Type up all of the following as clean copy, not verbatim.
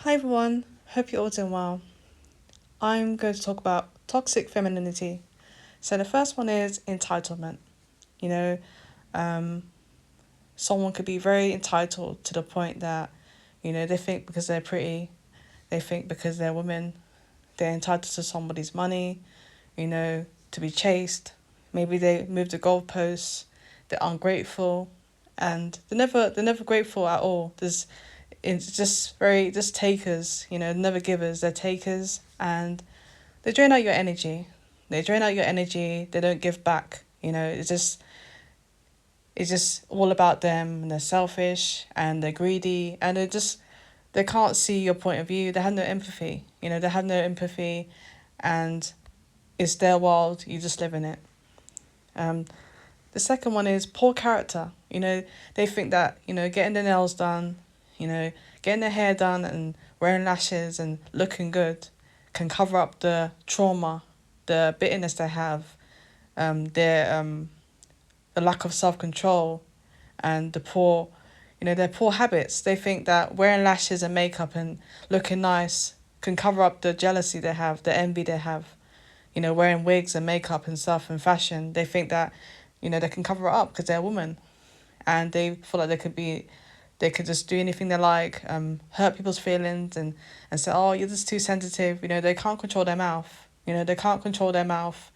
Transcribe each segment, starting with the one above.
Hi everyone, hope you're all doing well. I'm going to talk about toxic femininity. So the first one is entitlement. You know, um, someone could be very entitled to the point that, they think because they're pretty, they think because they're women, they're entitled to somebody's money, to be chased. Maybe they move the goalposts, they're ungrateful, and they're never grateful at all. It's just takers, never givers, they're takers, and they drain out your energy. They don't give back. It's just all about them, and they're selfish and they're greedy, and they can't see your point of view. They have no empathy. They have no empathy, and it's their world, you just live in it. Um the second one is poor character. They think that, getting their nails done, you know, getting their hair done and wearing lashes and looking good can cover up the trauma, the bitterness they have, the lack of self control, and their poor habits. They think that wearing lashes and makeup and looking nice can cover up the jealousy they have, the envy they have. Wearing wigs and makeup and stuff and fashion. They think that, they can cover it up because they're a woman, and they feel like they could just do anything they like, hurt people's feelings, and say, oh, you're just too sensitive. They can't control their mouth. They can't control their mouth.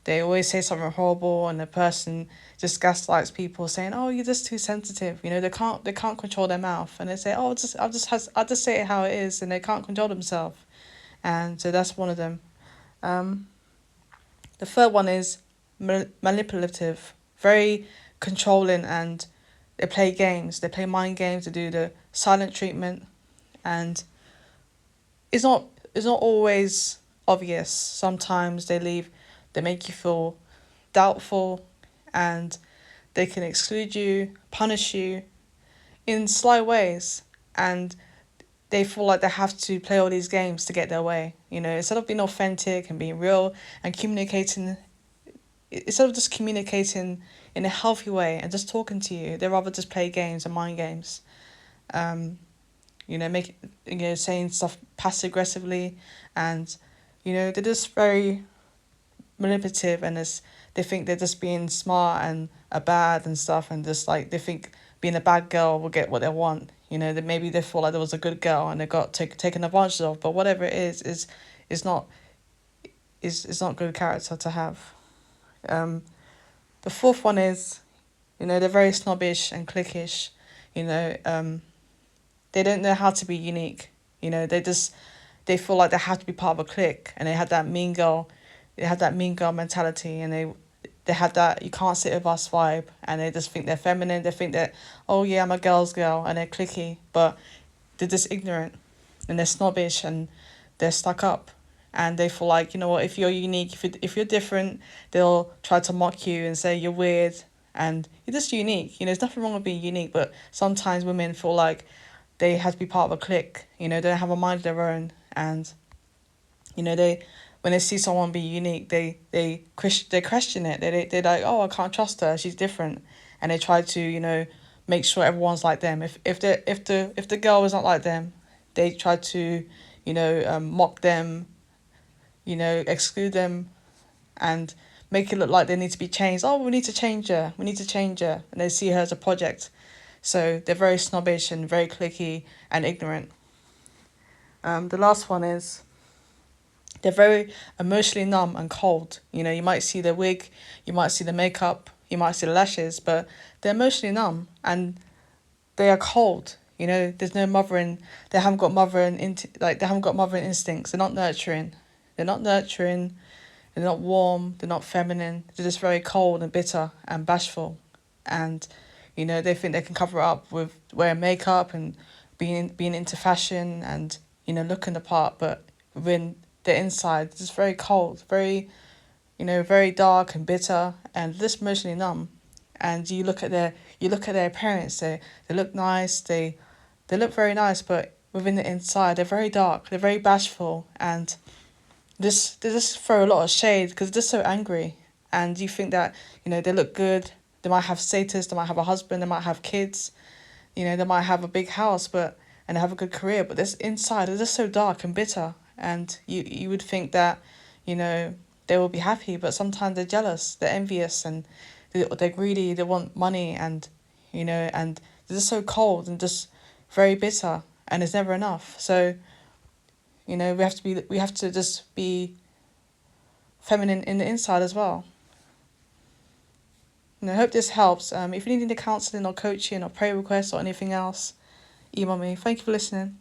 They always say something horrible, and the person just gaslights people, saying, "Oh, you're just too sensitive." They can't control their mouth, and they say, "Oh, I'll just say it how it is," and they can't control themselves, and so that's one of them. Um, the third one is manipulative, very controlling, and they play games. They play mind games. They do the silent treatment, and it's not it's not always obvious. Sometimes they make you feel doubtful, and they can exclude you, punish you in sly ways, and they feel like they have to play all these games to get their way. Instead of being authentic and being real and communicating, instead of just communicating in a healthy way and just talking to you, they rather just play games and mind games. Um, make saying stuff passive aggressively, and they're just very manipulative, and they think they're just being smart and are bad and stuff, and just like they think being a bad girl will get what they want. That maybe they feel like there was a good girl and they got taken advantage of, but whatever it is not is not good character to have. Um, the fourth one is, they're very snobbish and cliquish. You know, um, they don't know how to be unique. They feel like they have to be part of a clique, and they have that mean girl mentality, and they have that you can't sit with us vibe, and they just think they're feminine. They think that, oh yeah, I'm a girl's girl, and they're cliquey, but they're just ignorant, and they're snobbish, and they're stuck up, and they feel like, what, if you're unique, if you're different, they'll try to mock you and say you're weird, and you're just unique. There's nothing wrong with being unique, but sometimes women feel like they have to be part of a clique. They don't have a mind of their own, and they when they see someone be unique, they question it. They're like, oh, I can't trust her. She's different, and they try to make sure everyone's like them. If the girl is not like them, they try to mock them, exclude them, and make it look like they need to be changed. Oh, we need to change her. We need to change her, and they see her as a project. So they're very snobbish and very cliquey and ignorant. The last one is they're very emotionally numb and cold. You might see the wig, you might see the makeup, you might see the lashes, but they're emotionally numb, and they are cold. There's no mothering. They haven't got they haven't got mothering instincts. They're not nurturing. They're not nurturing. They're not warm. They're not feminine. They're just very cold and bitter and bashful, and they think they can cover it up with wearing makeup and being into fashion and looking the part, but within the inside, it's just very cold, very dark and bitter, and just emotionally numb. And you look at their appearance. They look nice. They look very nice, but within the inside, they're very dark. They're very bashful, and they just throw a lot of shade because they're so angry. And you think that they look good. They might have status. They might have a husband. They might have kids. They might have a big house, but and have a good career, but this inside is just so dark and bitter, and you would think that, you know, they will be happy, but sometimes they're jealous, they're envious, and they're greedy, they want money, and, you know, and they're just so cold and just very bitter, and it's never enough. So, you know, we have to just be feminine in the inside as well. And I hope this helps. If you need any counselling or coaching or prayer requests or anything else, email me. Thank you for listening.